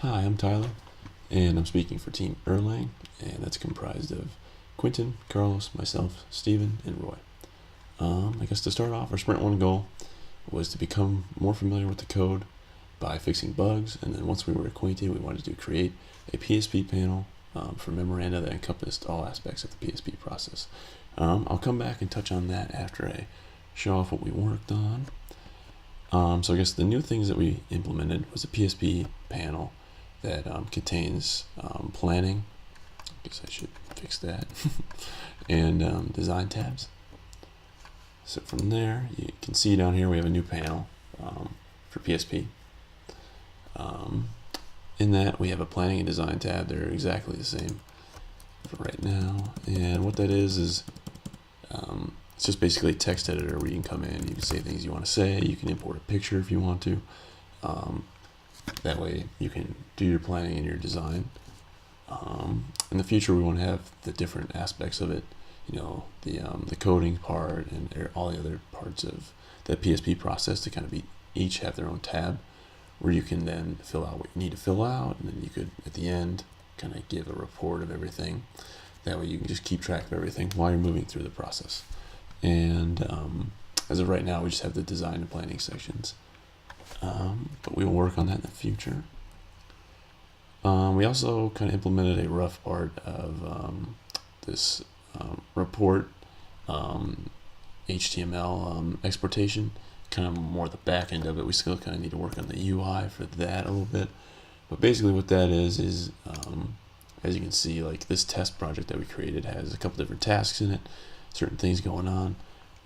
Hi, I'm Tyler, and I'm speaking for Team Erlang, and that's comprised of Quinten, Carlos, myself, Steven, and Roy. I guess to start off, our Sprint 1 goal was to become more familiar with the code by fixing bugs, and then once we were acquainted, we wanted to create a PSP panel for memoranda that encompassed all aspects of the PSP process. I'll come back and touch on that after I show off what we worked on. So I guess the new things that we implemented was a PSP panel that contains planning. I guess I should fix that. And design tabs. So from there, you can see down here we have a new panel for PSP. In that, we have a planning and design tab. They're exactly the same for right now. And what that is it's just basically a text editor where you can come in, you can say things you want to say, you can import a picture if you want to. That way you can do your planning and your design. In the future, we want to have the different aspects of it, the coding part and all the other parts of the PSP process to kind of each have their own tab where you can then fill out what you need to fill out, and then you could, at the end, kind of give a report of everything. That way you can just keep track of everything while you're moving through the process. And as of right now, we just have the design and planning sections. But we will work on that in the future. We also kind of implemented a rough part of this report HTML exportation, kind of more the back end of it. We still kind of need to work on the UI for that a little bit. But basically what that is as you can see, like this test project that we created has a couple different tasks in it, certain things going on.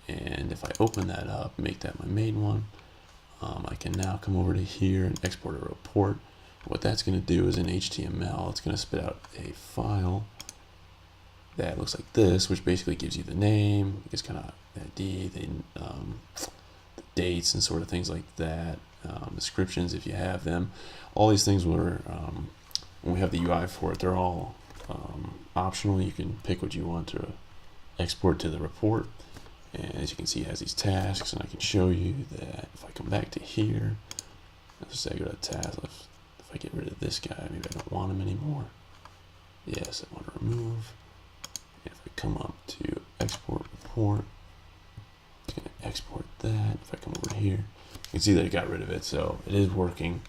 And if I open that up, make that my main one, I can now come over to here and export a report. What that's going to do is in HTML, it's going to spit out a file that looks like this, which basically gives you the name, it's kind of the ID, the dates and sort of things like that, descriptions if you have them. All these things were, when we have the UI for it, they're all optional. You can pick what you want to export to the report. And as you can see, it has these tasks, and I can show you that if I come back to here, let's say I go to task, if I get rid of this guy, maybe I don't want him anymore. Yes, I want to remove. And if I come up to export report, it's going to export that. If I come over here, you can see that it got rid of it, so it is working.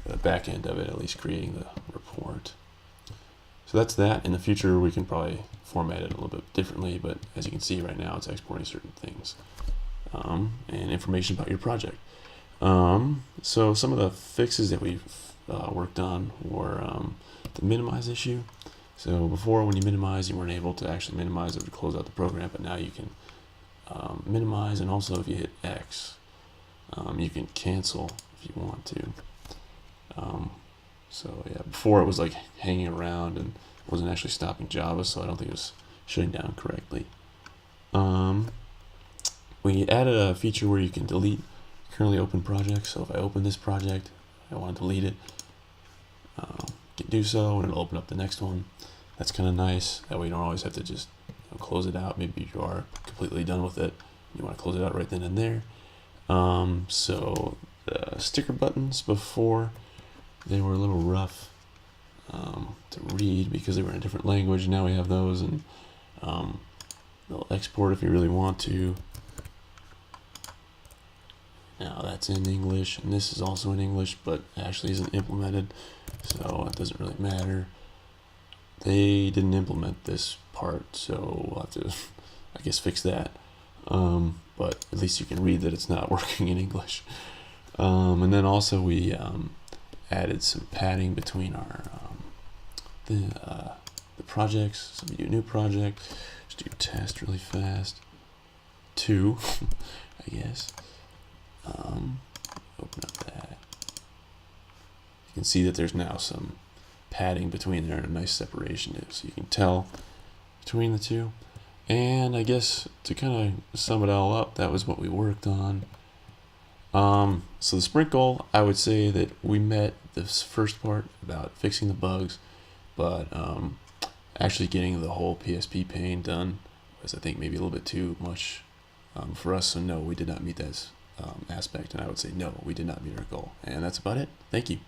The back end of it, at least creating the report. So that's that. In the future, we can probably format it a little bit differently, but as you can see right now, it's exporting certain things and information about your project. So some of the fixes that we've worked on were the minimize issue. So before, when you minimize, you weren't able to actually minimize it to close out the program, but now you can minimize, and also if you hit X, you can cancel if you want to. So yeah, before it was like hanging around and wasn't actually stopping Java, so I don't think it was shutting down correctly. We added a feature where you can delete currently open projects. So if I open this project, I want to delete it, you can do so, and it'll open up the next one. That's kind of nice. That way you don't always have to just close it out. Maybe you are completely done with it. You want to close it out right then and there. So the sticker buttons before, they were a little rough to read because they were in a different language. Now we have those, and they'll export if you really want to. Now that's in English, and this is also in English, but actually isn't implemented, so it doesn't really matter. They didn't implement this part, so we'll have to, I guess, fix that. But at least you can read that it's not working in English. And then also we added some padding between our the projects. So we do a new project, just do test really fast. 2, I guess. Open up that. You can see that there's now some padding between there and a nice separation, so you can tell between the two. And I guess to kind of sum it all up, that was what we worked on. So the sprint goal, I would say that we met this first part about fixing the bugs, but actually getting the whole PSP pane done was, I think, maybe a little bit too much for us. So no, we did not meet that aspect, and I would say no, we did not meet our goal. And that's about it. Thank you.